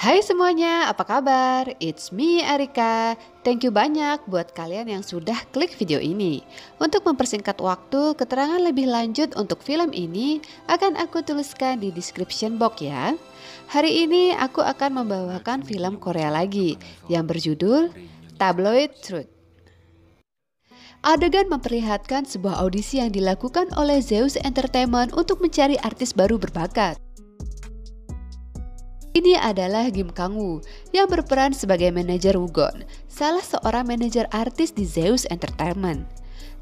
Hai semuanya, apa kabar? It's me Erika. Thank you banyak buat kalian yang sudah klik video ini. Untuk mempersingkat waktu, keterangan lebih lanjut untuk film ini akan aku tuliskan di description box ya. Hari ini aku akan membawakan film Korea lagi yang berjudul Tabloid Truth. Adegan memperlihatkan sebuah audisi yang dilakukan oleh Zeus Entertainment untuk mencari artis baru berbakat. Ini adalah Kim Kang-woo yang berperan sebagai manajer Woogon, salah seorang manajer artis di Zeus Entertainment.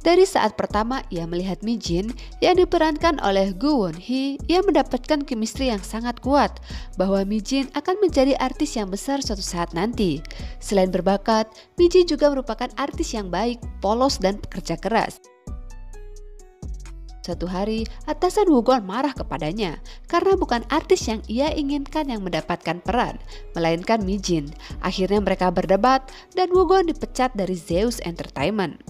Dari saat pertama ia melihat Mi-jin yang diperankan oleh Gu Won-hee, ia mendapatkan chemistry yang sangat kuat bahwa Mi-jin akan menjadi artis yang besar suatu saat nanti. Selain berbakat, Mi-jin juga merupakan artis yang baik, polos dan pekerja keras. Suatu hari, atasan Woogon marah kepadanya karena bukan artis yang ia inginkan yang mendapatkan peran, melainkan Mi-jin. Akhirnya mereka berdebat dan Woogon dipecat dari Zeus Entertainment.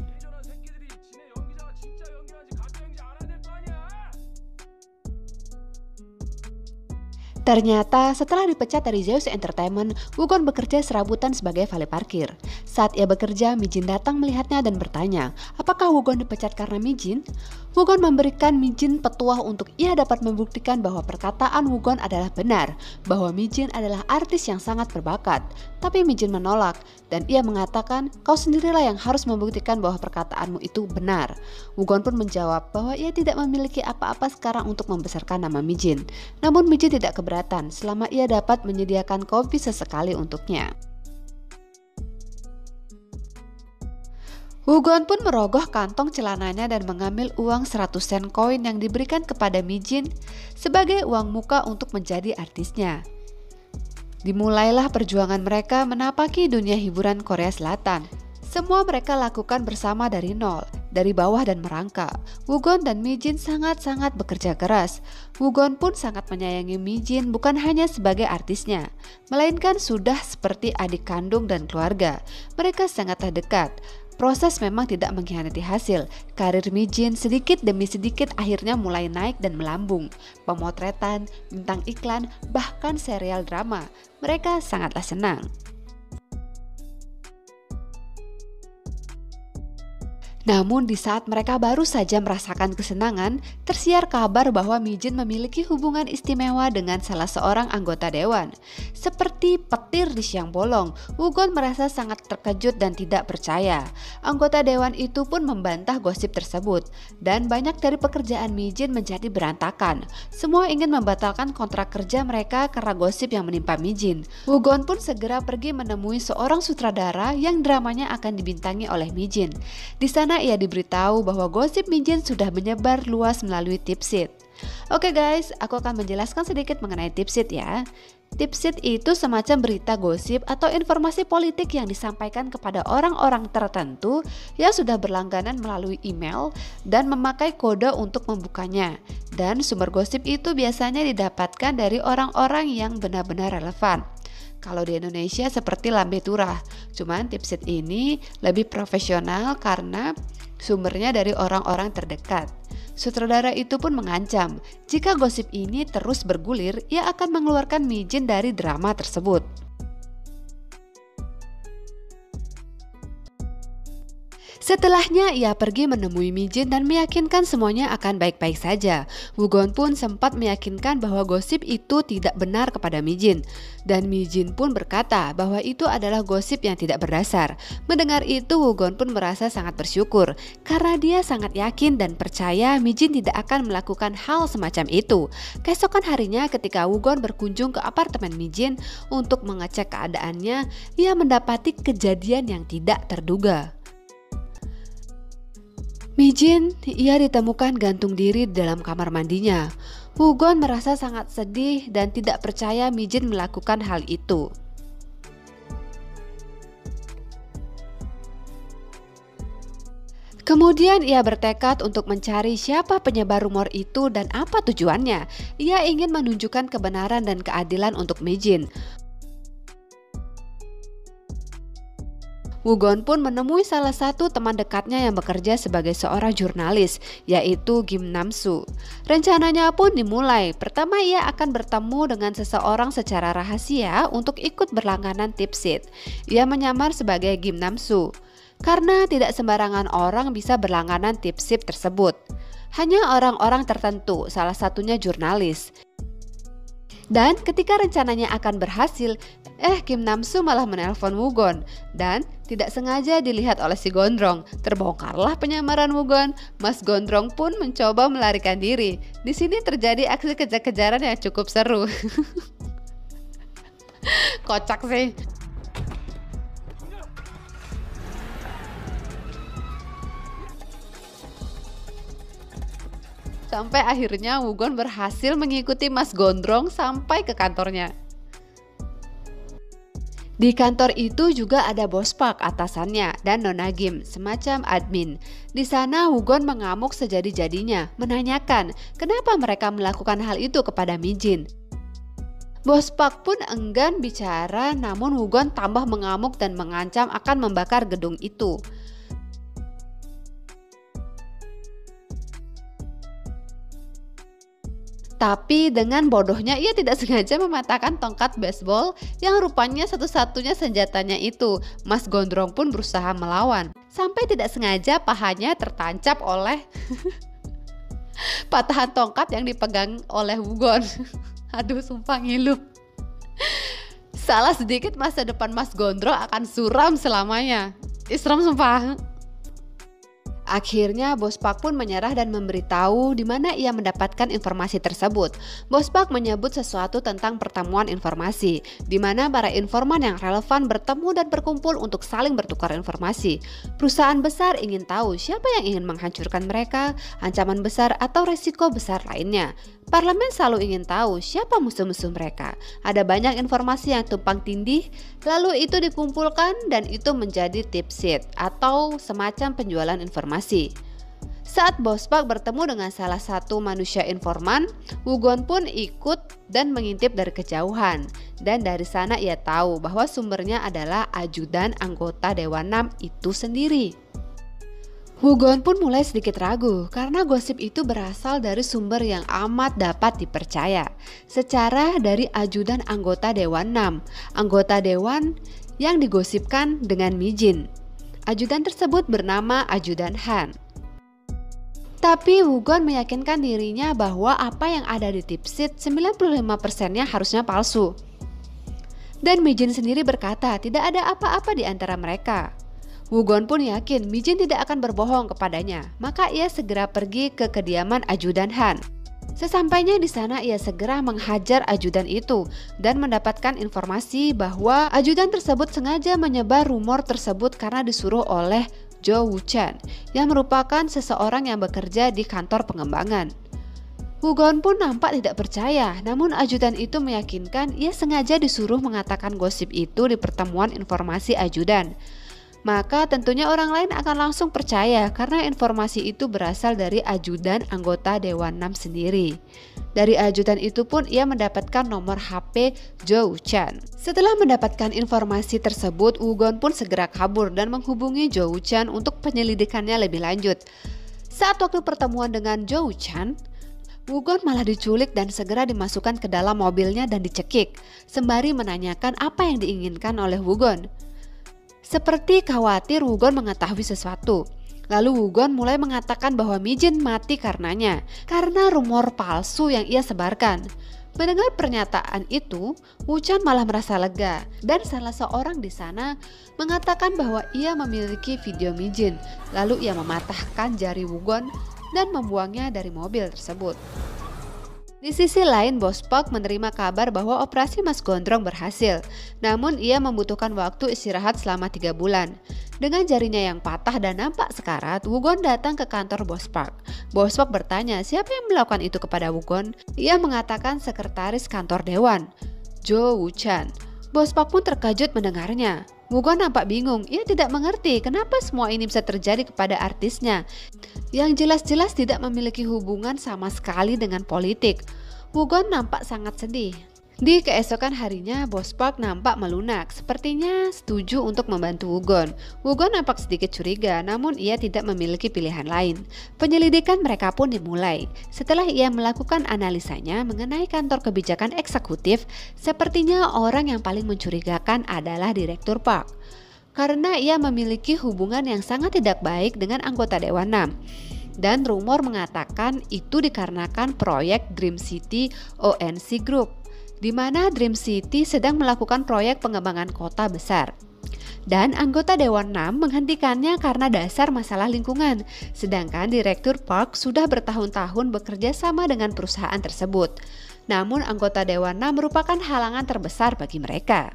Ternyata setelah dipecat dari Zeus Entertainment, Woogon bekerja serabutan sebagai valet parkir. Saat ia bekerja, Mi-jin datang melihatnya dan bertanya, apakah Woogon dipecat karena Mi-jin? Woogon memberikan Mi-jin petuah untuk ia dapat membuktikan bahwa perkataan Woogon adalah benar, bahwa Mi-jin adalah artis yang sangat berbakat. Tapi Mi-jin menolak dan ia mengatakan, kau sendirilah yang harus membuktikan bahwa perkataanmu itu benar. Woogon pun menjawab bahwa ia tidak memiliki apa-apa sekarang untuk membesarkan nama Mi-jin. Namun Mi-jin tidak keberatan selama ia dapat menyediakan kopi sesekali untuknya. Woogon pun merogoh kantong celananya dan mengambil uang 100 sen koin yang diberikan kepada Mi-jin sebagai uang muka untuk menjadi artisnya. Dimulailah perjuangan mereka menapaki dunia hiburan Korea Selatan. Semua mereka lakukan bersama dari nol, dari bawah dan merangkak. Woogon dan Mi-jin sangat-sangat bekerja keras. Woogon pun sangat menyayangi Mi-jin bukan hanya sebagai artisnya, melainkan sudah seperti adik kandung dan keluarga. Mereka sangatlah dekat. Proses memang tidak mengkhianati hasil. Karir Mi-jin sedikit demi sedikit akhirnya mulai naik dan melambung. Pemotretan, bintang iklan, bahkan serial drama. Mereka sangatlah senang. Namun di saat mereka baru saja merasakan kesenangan, tersiar kabar bahwa Mi-jin memiliki hubungan istimewa dengan salah seorang anggota dewan. Seperti petir di siang bolong, Woogon merasa sangat terkejut dan tidak percaya. Anggota dewan itu pun membantah gosip tersebut, dan banyak dari pekerjaan Mi-jin menjadi berantakan. Semua ingin membatalkan kontrak kerja mereka karena gosip yang menimpa Mi-jin. Woogon pun segera pergi menemui seorang sutradara yang dramanya akan dibintangi oleh Mi-jin. Di sana ia diberitahu bahwa gosip Mi-jin sudah menyebar luas melalui Tipseed. Oke guys, aku akan menjelaskan sedikit mengenai Tipseed ya. Tipseed itu semacam berita gosip atau informasi politik yang disampaikan kepada orang-orang tertentu yang sudah berlangganan melalui email dan memakai kode untuk membukanya. Dan sumber gosip itu biasanya didapatkan dari orang-orang yang benar-benar relevan. Kalau di Indonesia seperti Lambe Turah, cuman Tipseed ini lebih profesional karena sumbernya dari orang-orang terdekat. Sutradara itu pun mengancam, jika gosip ini terus bergulir, ia akan mengeluarkan Mi-jin dari drama tersebut. Setelahnya ia pergi menemui Mi-jin dan meyakinkan semuanya akan baik-baik saja. Woogon pun sempat meyakinkan bahwa gosip itu tidak benar kepada Mi-jin. Dan Mi-jin pun berkata bahwa itu adalah gosip yang tidak berdasar. Mendengar itu Woogon pun merasa sangat bersyukur karena dia sangat yakin dan percaya Mi-jin tidak akan melakukan hal semacam itu. Keesokan harinya ketika Woogon berkunjung ke apartemen Mi-jin untuk mengecek keadaannya, ia mendapati kejadian yang tidak terduga. Mi-jin, ia ditemukan gantung diri di dalam kamar mandinya. Woogon merasa sangat sedih dan tidak percaya Mi-jin melakukan hal itu. Kemudian ia bertekad untuk mencari siapa penyebar rumor itu dan apa tujuannya. Ia ingin menunjukkan kebenaran dan keadilan untuk Mi-jin. Wugon pun menemui salah satu teman dekatnya yang bekerja sebagai seorang jurnalis, yaitu Kim Nam-soo. Rencananya pun dimulai. Pertama ia akan bertemu dengan seseorang secara rahasia untuk ikut berlangganan tipsit. Ia menyamar sebagai Kim Nam-soo. Karena tidak sembarangan orang bisa berlangganan tipsip tersebut. Hanya orang-orang tertentu, salah satunya jurnalis. Dan ketika rencananya akan berhasil, Kim Nam-soo malah menelpon Wugon dan tidak sengaja dilihat oleh si Gondrong. Terbongkarlah penyamaran Wugon. Mas Gondrong pun mencoba melarikan diri. Di sini terjadi aksi kejar-kejaran yang cukup seru. Kocak sih. Sampai akhirnya Wugon berhasil mengikuti Mas Gondrong sampai ke kantornya. Di kantor itu juga ada Bos Park atasannya dan Nona Kim semacam admin. Di sana Wugon mengamuk sejadi-jadinya, menanyakan kenapa mereka melakukan hal itu kepada Mijin. Bos Park pun enggan bicara, namun Wugon tambah mengamuk dan mengancam akan membakar gedung itu. Tapi dengan bodohnya ia tidak sengaja mematahkan tongkat baseball yang rupanya satu-satunya senjatanya itu. Mas Gondrong pun berusaha melawan. Sampai tidak sengaja pahanya tertancap oleh patahan tongkat yang dipegang oleh Wugon. Aduh sumpah ngilu. Salah sedikit masa depan Mas Gondrong akan suram selamanya. Isram sumpah. Akhirnya Bos Park pun menyerah dan memberitahu di mana ia mendapatkan informasi tersebut. Bos Park menyebut sesuatu tentang pertemuan informasi, di mana para informan yang relevan bertemu dan berkumpul untuk saling bertukar informasi. Perusahaan besar ingin tahu siapa yang ingin menghancurkan mereka, ancaman besar atau resiko besar lainnya. Parlemen selalu ingin tahu siapa musuh-musuh mereka. Ada banyak informasi yang tumpang tindih, lalu itu dikumpulkan dan itu menjadi tipsit atau semacam penjualan informasi. Saat Bos Park bertemu dengan salah satu manusia informan, Wugon pun ikut dan mengintip dari kejauhan. Dan dari sana ia tahu bahwa sumbernya adalah ajudan anggota Dewan 6 itu sendiri. Wugon pun mulai sedikit ragu karena gosip itu berasal dari sumber yang amat dapat dipercaya. Secara dari ajudan anggota Dewan 6, anggota Dewan yang digosipkan dengan Mijin. Ajudan tersebut bernama Ajudan Han. Tapi Wugon meyakinkan dirinya bahwa apa yang ada di tipsit 95%-nya harusnya palsu. Dan Mijin sendiri berkata tidak ada apa-apa di antara mereka. Wugon pun yakin Mijin tidak akan berbohong kepadanya, maka ia segera pergi ke kediaman Ajudan Han. Sesampainya di sana ia segera menghajar ajudan itu dan mendapatkan informasi bahwa ajudan tersebut sengaja menyebar rumor tersebut karena disuruh oleh Jo Woo-chan yang merupakan seseorang yang bekerja di kantor pengembangan. Wugon pun nampak tidak percaya, namun ajudan itu meyakinkan ia sengaja disuruh mengatakan gosip itu di pertemuan informasi ajudan. Maka tentunya orang lain akan langsung percaya karena informasi itu berasal dari ajudan anggota Dewan 6 sendiri. Dari ajudan itu pun ia mendapatkan nomor HP Jo Woo-chan. Setelah mendapatkan informasi tersebut, Wugon pun segera kabur dan menghubungi Jo Woo-chan untuk penyelidikannya lebih lanjut. Saat waktu pertemuan dengan Jo Woo-chan, Wugon malah diculik dan segera dimasukkan ke dalam mobilnya dan dicekik, sembari menanyakan apa yang diinginkan oleh Wugon. Seperti khawatir Wugon mengetahui sesuatu. Lalu Wugon mulai mengatakan bahwa Mijin mati karenanya, karena rumor palsu yang ia sebarkan. Mendengar pernyataan itu, Woo-chan malah merasa lega dan salah seorang di sana mengatakan bahwa ia memiliki video Mijin. Lalu ia mematahkan jari Wugon dan membuangnya dari mobil tersebut. Di sisi lain, Bos Park menerima kabar bahwa operasi Mas Gondrong berhasil, namun ia membutuhkan waktu istirahat selama 3 bulan. Dengan jarinya yang patah dan nampak sekarat, Wugon datang ke kantor Bos Park. Bos Park bertanya siapa yang melakukan itu kepada Wugon. Ia mengatakan sekretaris kantor dewan, Jo Woo-chan. Bos Park pun terkejut mendengarnya. Wugon nampak bingung, ia tidak mengerti kenapa semua ini bisa terjadi kepada artisnya yang jelas-jelas tidak memiliki hubungan sama sekali dengan politik. Wugon nampak sangat sedih. Di keesokan harinya, Bos Park nampak melunak, sepertinya setuju untuk membantu Wugon. Wugon nampak sedikit curiga, namun ia tidak memiliki pilihan lain. Penyelidikan mereka pun dimulai. Setelah ia melakukan analisanya mengenai kantor kebijakan eksekutif, sepertinya orang yang paling mencurigakan adalah Direktur Park. Karena ia memiliki hubungan yang sangat tidak baik dengan anggota Dewan 6. Dan rumor mengatakan itu dikarenakan proyek Dream City ONC Group, di mana Dream City sedang melakukan proyek pengembangan kota besar. Dan anggota Dewan 6 menghentikannya karena dasar masalah lingkungan, sedangkan Direktur Park sudah bertahun-tahun bekerja sama dengan perusahaan tersebut. Namun anggota Dewan 6 merupakan halangan terbesar bagi mereka.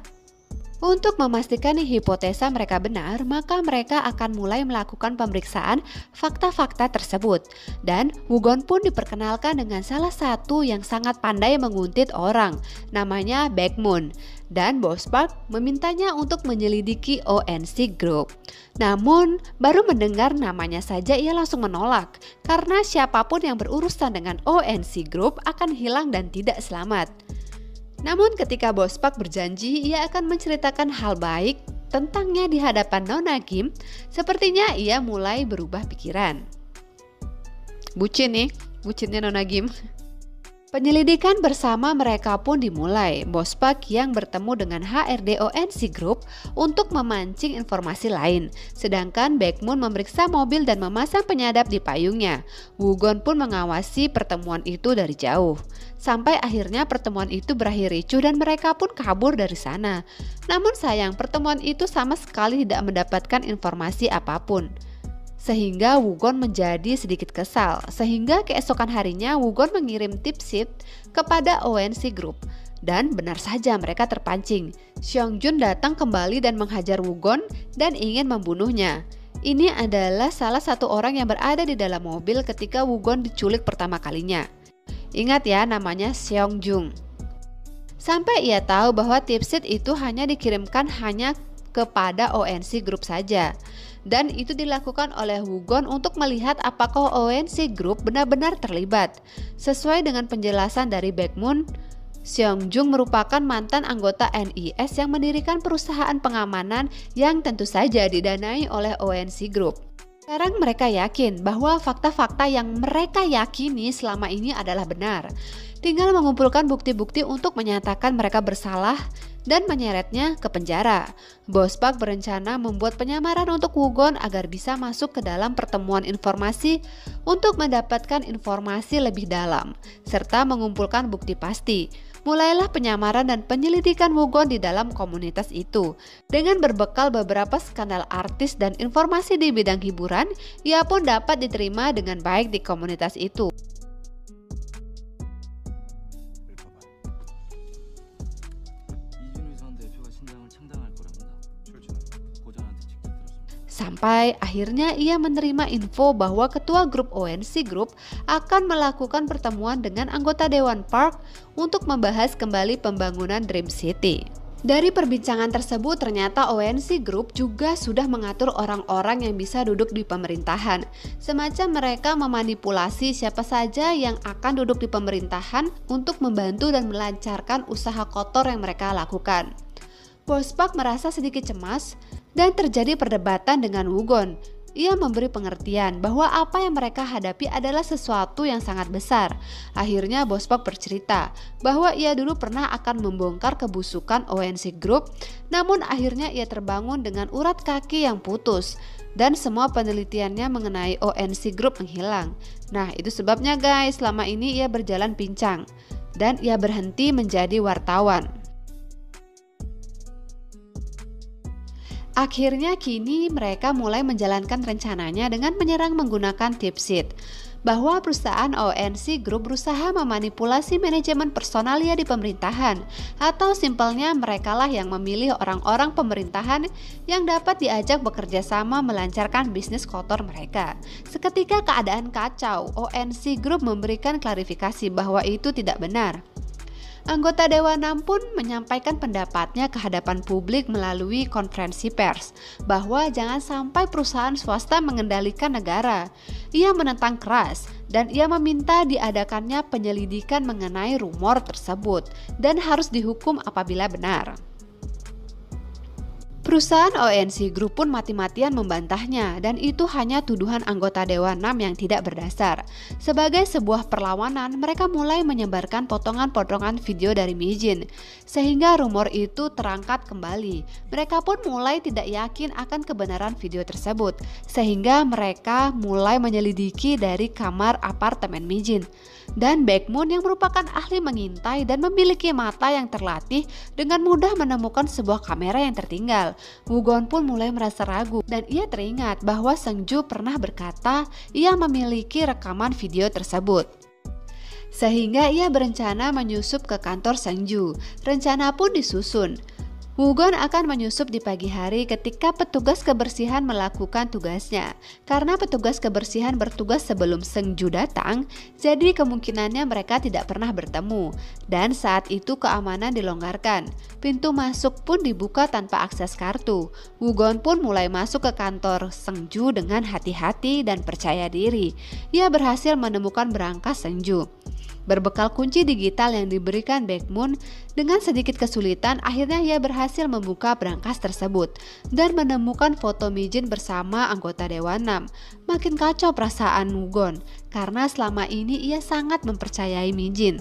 Untuk memastikan hipotesa mereka benar, maka mereka akan mulai melakukan pemeriksaan fakta-fakta tersebut. Dan Wugon pun diperkenalkan dengan salah satu yang sangat pandai menguntit orang, namanya Baekmoon. Dan Bos Park memintanya untuk menyelidiki ONC Group. Namun, baru mendengar namanya saja ia langsung menolak, karena siapapun yang berurusan dengan ONC Group akan hilang dan tidak selamat. Namun ketika Bos Park berjanji ia akan menceritakan hal baik tentangnya di hadapan Nona Kim, sepertinya ia mulai berubah pikiran. Bucin nih, bucinnya Nona Kim. Penyelidikan bersama mereka pun dimulai. Bos Park yang bertemu dengan HRD ONC Group untuk memancing informasi lain. Sedangkan Baekmoon memeriksa mobil dan memasang penyadap di payungnya. Wugon pun mengawasi pertemuan itu dari jauh. Sampai akhirnya pertemuan itu berakhir ricuh dan mereka pun kabur dari sana. Namun sayang, pertemuan itu sama sekali tidak mendapatkan informasi apapun. Sehingga Wugon menjadi sedikit kesal. Sehingga keesokan harinya Wugon mengirim tip sheet kepada ONC Group. Dan benar saja mereka terpancing. Seongjun datang kembali dan menghajar Wugon dan ingin membunuhnya. Ini adalah salah satu orang yang berada di dalam mobil ketika Wugon diculik pertama kalinya. Ingat ya, namanya Seongjun. Sampai ia tahu bahwa tip sheet itu hanya dikirimkan hanya kepada ONC Group saja. Dan itu dilakukan oleh Wugon untuk melihat apakah ONC Group benar-benar terlibat. Sesuai dengan penjelasan dari Baekmoon, Seongjun merupakan mantan anggota NIS yang mendirikan perusahaan pengamanan yang tentu saja didanai oleh ONC Group. Sekarang mereka yakin bahwa fakta-fakta yang mereka yakini selama ini adalah benar. Tinggal mengumpulkan bukti-bukti untuk menyatakan mereka bersalah dan menyeretnya ke penjara. Bos Park berencana membuat penyamaran untuk Wugon agar bisa masuk ke dalam pertemuan informasi untuk mendapatkan informasi lebih dalam, serta mengumpulkan bukti pasti. Mulailah penyamaran dan penyelidikan Wugon di dalam komunitas itu. Dengan berbekal beberapa skandal artis dan informasi di bidang hiburan, ia pun dapat diterima dengan baik di komunitas itu. Sampai akhirnya ia menerima info bahwa ketua grup ONC Group akan melakukan pertemuan dengan anggota Dewan Park untuk membahas kembali pembangunan Dream City. Dari perbincangan tersebut ternyata ONC Group juga sudah mengatur orang-orang yang bisa duduk di pemerintahan. Semacam mereka memanipulasi siapa saja yang akan duduk di pemerintahan untuk membantu dan melancarkan usaha kotor yang mereka lakukan. Bos Park merasa sedikit cemas dan terjadi perdebatan dengan Wugon. Ia memberi pengertian bahwa apa yang mereka hadapi adalah sesuatu yang sangat besar. Akhirnya Bos Park bercerita bahwa ia dulu pernah akan membongkar kebusukan ONC Group, namun akhirnya ia terbangun dengan urat kaki yang putus dan semua penelitiannya mengenai ONC Group menghilang. Nah, itu sebabnya guys, selama ini ia berjalan pincang dan ia berhenti menjadi wartawan. Akhirnya kini mereka mulai menjalankan rencananya dengan menyerang menggunakan tip sheet. Bahwa perusahaan ONC Group berusaha memanipulasi manajemen personalia di pemerintahan, atau simpelnya merekalah yang memilih orang-orang pemerintahan yang dapat diajak bekerja sama melancarkan bisnis kotor mereka. Seketika keadaan kacau, ONC Group memberikan klarifikasi bahwa itu tidak benar. Anggota Dewan 6 pun menyampaikan pendapatnya ke hadapan publik melalui konferensi pers bahwa jangan sampai perusahaan swasta mengendalikan negara. Ia menentang keras dan ia meminta diadakannya penyelidikan mengenai rumor tersebut dan harus dihukum apabila benar. Perusahaan ONC Group pun mati-matian membantahnya dan itu hanya tuduhan anggota Dewan 6 yang tidak berdasar. Sebagai sebuah perlawanan, mereka mulai menyebarkan potongan-potongan video dari Mijin sehingga rumor itu terangkat kembali. Mereka pun mulai tidak yakin akan kebenaran video tersebut sehingga mereka mulai menyelidiki dari kamar apartemen Mijin. Dan Baekmun yang merupakan ahli mengintai dan memiliki mata yang terlatih dengan mudah menemukan sebuah kamera yang tertinggal. Woo-gon pun mulai merasa ragu dan ia teringat bahwa Seung-ju pernah berkata ia memiliki rekaman video tersebut. Sehingga ia berencana menyusup ke kantor Seung-ju. Rencana pun disusun. Woo-gon akan menyusup di pagi hari ketika petugas kebersihan melakukan tugasnya. Karena petugas kebersihan bertugas sebelum Seung-ju datang, jadi kemungkinannya mereka tidak pernah bertemu. Dan saat itu keamanan dilonggarkan. Pintu masuk pun dibuka tanpa akses kartu. Woo-gon pun mulai masuk ke kantor Seung-ju dengan hati-hati dan percaya diri. Ia berhasil menemukan berangkas Seung-ju. Berbekal kunci digital yang diberikan Baekmun, dengan sedikit kesulitan akhirnya ia berhasil membuka berangkas tersebut dan menemukan foto Mijin bersama anggota Dewan 6. Makin kacau perasaan Woo-gon karena selama ini ia sangat mempercayai Mijin.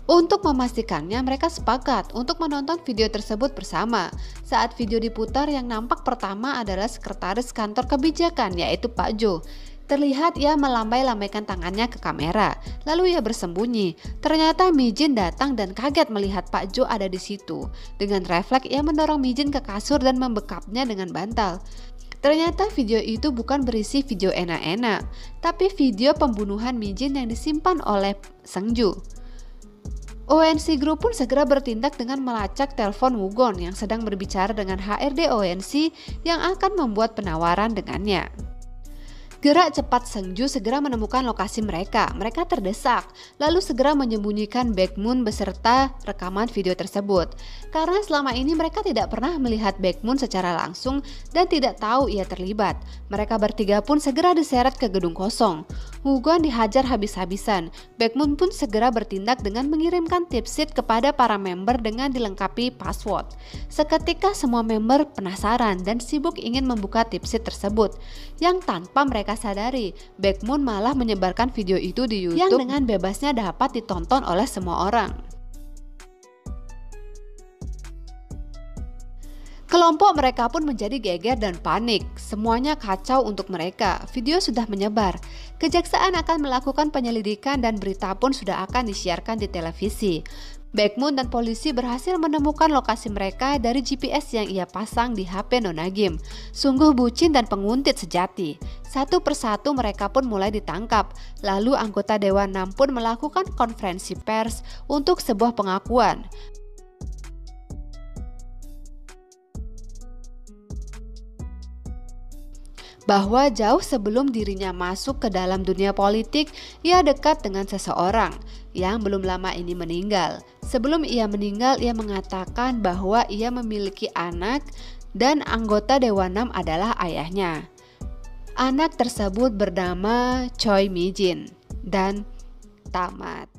Untuk memastikannya, mereka sepakat untuk menonton video tersebut bersama. Saat video diputar, yang nampak pertama adalah sekretaris kantor kebijakan, yaitu Pak Jo. Terlihat ia melambai-lambaikan tangannya ke kamera, lalu ia bersembunyi. Ternyata Mijin datang dan kaget melihat Pak Jo ada di situ. Dengan refleks ia mendorong Mijin ke kasur dan membekapnya dengan bantal. Ternyata video itu bukan berisi video enak-enak, tapi video pembunuhan Mijin yang disimpan oleh Seung-ju. ONC Group pun segera bertindak dengan melacak telepon Woo-gon yang sedang berbicara dengan HRD ONC yang akan membuat penawaran dengannya. Gerak cepat Seung-ju segera menemukan lokasi mereka. Mereka terdesak, lalu segera menyembunyikan Baekmun beserta rekaman video tersebut. Karena selama ini mereka tidak pernah melihat Baekmun secara langsung dan tidak tahu ia terlibat. Mereka bertiga pun segera diseret ke gedung kosong. Woo-gon dihajar habis-habisan. Baekmun pun segera bertindak dengan mengirimkan tipsheet kepada para member dengan dilengkapi password. Seketika semua member penasaran dan sibuk ingin membuka tipsheet tersebut. Yang tanpa mereka sadari, Baekmun malah menyebarkan video itu di YouTube yang dengan bebasnya dapat ditonton oleh semua orang. Kelompok mereka pun menjadi geger dan panik. Semuanya kacau untuk mereka. Video sudah menyebar. Kejaksaan akan melakukan penyelidikan dan berita pun sudah akan disiarkan di televisi. Baekmun dan polisi berhasil menemukan lokasi mereka dari GPS yang ia pasang di HP Nonagim. Sungguh bucin dan penguntit sejati. Satu persatu mereka pun mulai ditangkap. Lalu anggota Dewan 6 pun melakukan konferensi pers untuk sebuah pengakuan. Bahwa jauh sebelum dirinya masuk ke dalam dunia politik, ia dekat dengan seseorang yang belum lama ini meninggal. Sebelum ia meninggal, ia mengatakan bahwa ia memiliki anak dan anggota Dewan 6 adalah ayahnya. Anak tersebut bernama Choi Mijin dan tamat.